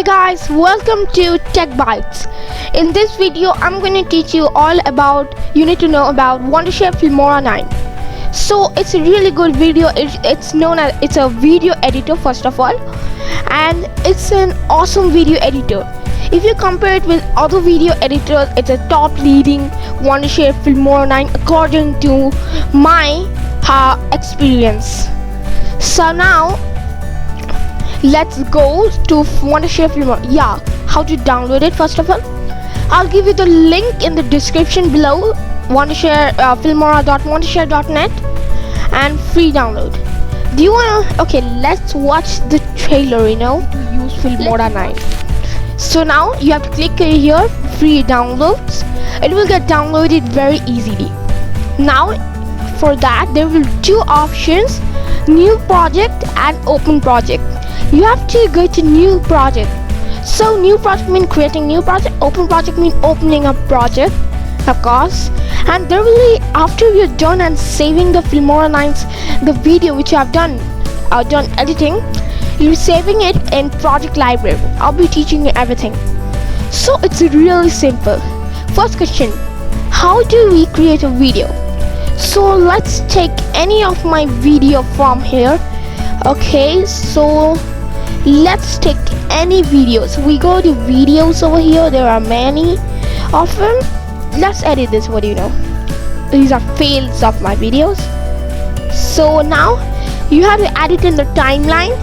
Guys, welcome to Tech Bytes. In this video, I'm going to teach you all about, you need to know about Wondershare Filmora 9. So it's a really good video. It's a video editor first of all, and it's an awesome video editor. If you compare it with other video editors, it's a top leading Wondershare Filmora 9 according to my experience. So now let's go to Wondershare Filmora. Yeah, how to download it first of all. I'll give you the link in the description below. Wondershare filmora.wondershare.net and free download. Do you wanna? Okay, let's watch the trailer. To use Filmora 9. So now you have to click here, free downloads. It will get downloaded very easily. Now for that there will be two options: new project and open project. You have to go to new project. So new project means creating new project, open project means opening a project, of course. And there will be, after you're done and saving the Filmora 9's the video which you have done editing, you're saving it in project library. I'll be teaching you everything. So it's really simple. First question, how do we create a video? So let's take any of my video from here. Okay, so let's take any videos. We go to videos over here. There are many of them. Let's edit this. What do you know? These are fails of my videos. So now you have to add it in the timeline,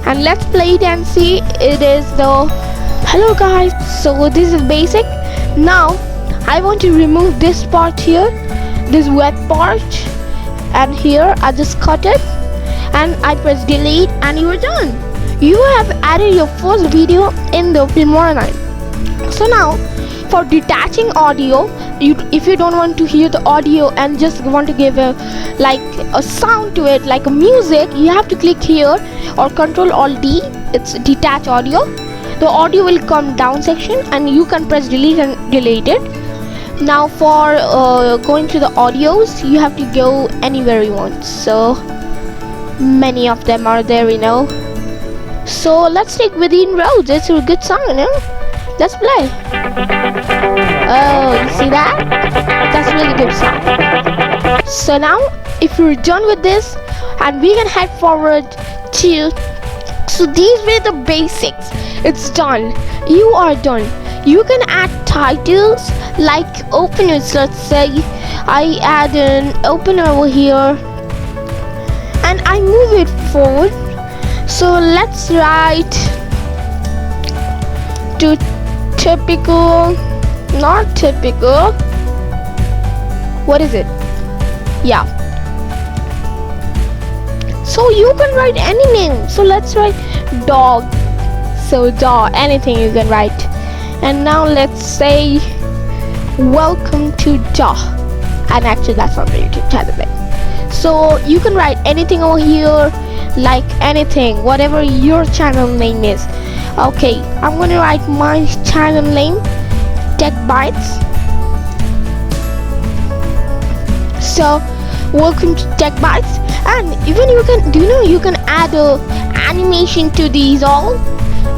and let's play it and see. It is the hello guys. So this is basic. Now I want to remove this part here, this web part, and here I just cut it and I press delete, and you are done. You have added your first video in the Filmora 9. So now for detaching audio, if you don't want to hear the audio and just want to give a sound to it like a music, you have to click here or Ctrl+Alt+D. It's detach audio. The audio will come down section and you can press delete and delete it. Now for going to the audios, you have to go anywhere you want. So many of them are there, So let's take Within Roads. It's a good song, Let's play. Oh, you see that? That's a really good song. So now, if you're done with this, and we can head forward to. So these were the basics. It's done. You are done. You can add titles like openers. Let's say I add an opener over here, and I move it forward. So let's write to typical, not typical. What is it? Yeah. So you can write any name. So let's write dog. So dog, anything you can write. And now let's say welcome to dog. And actually that's not the YouTube channel name. So you can write anything over here, like anything, whatever your channel name is. Okay, I'm gonna write my channel name, Tech Bytes. So welcome to Tech Bytes. And even you can, you can add a animation to these all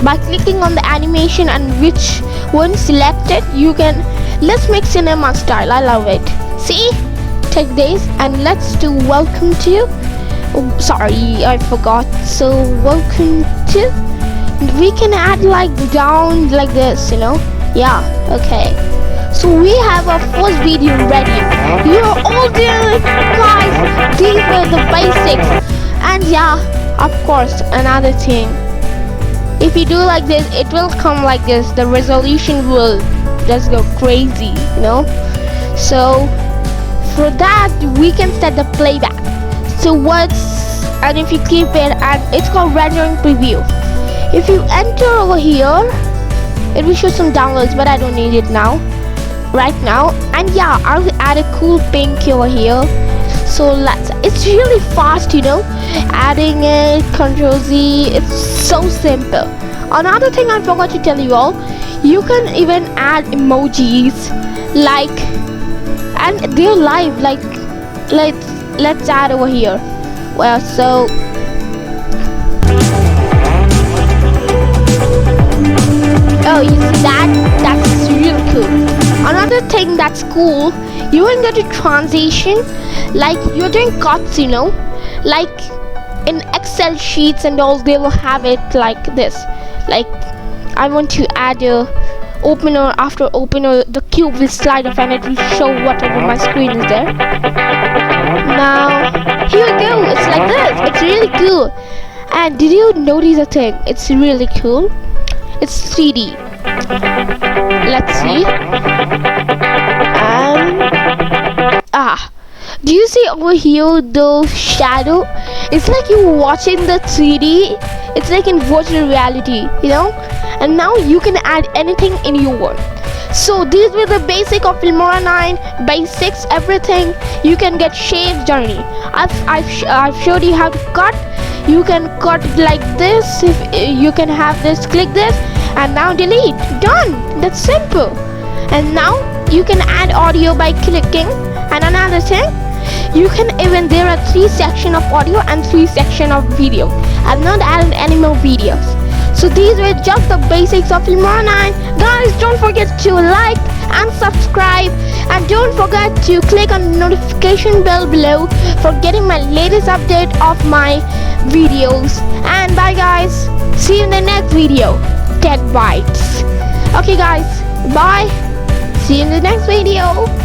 by clicking on the animation, and which one selected you can. Let's make cinema style. I love it. See, take this and let's do welcome to. Oh, sorry, I forgot. So welcome to. We can add like down like this, Yeah, okay. So we have our first video ready. You're all there, guys. These were the basics. And yeah, of course, another thing. If you do like this, it will come like this. The resolution will just go crazy, So for that, we can set the playback. So and if you keep it, and it's called rendering preview. If you enter over here, it will show some downloads, but I don't need it right now. And yeah, I'll add a cool pink over here. So it's really fast, adding it, Ctrl+Z. It's so simple. Another thing I forgot to tell you all, you can even add emojis, and they're live. Let's add over here. Well, so Oh, you see that? That's really cool. Another thing that's cool, you can get a transition, like you're doing cuts, you know, like in Excel sheets and all, they will have it like this. Like I want to add a opener, after opener the cube will slide off and it will show whatever my screen is there. Now here we go, it's like this. It's really cool. And did you notice a thing? It's really cool. It's 3D. Let's see. And do you see over here the shadow? It's like you're watching the 3D. It's like in virtual reality, you know. And now you can add anything in your work. So these were the basic of Filmora 9, basics, everything. You can get shapes journey. I've showed you how to cut. You can cut like this. If you can have this, click this, and now delete. Done. That's simple. And now you can add audio by clicking. And another thing, you can even, there are 3 sections of audio and 3 sections of video. I've not added any more videos. So these were just the basics of Filmora 9. Guys, don't forget to like and subscribe, and don't forget to click on the notification bell below for getting my latest update of my videos. And bye guys, see you in the next video. Tech Bites. Okay guys, bye. See you in the next video.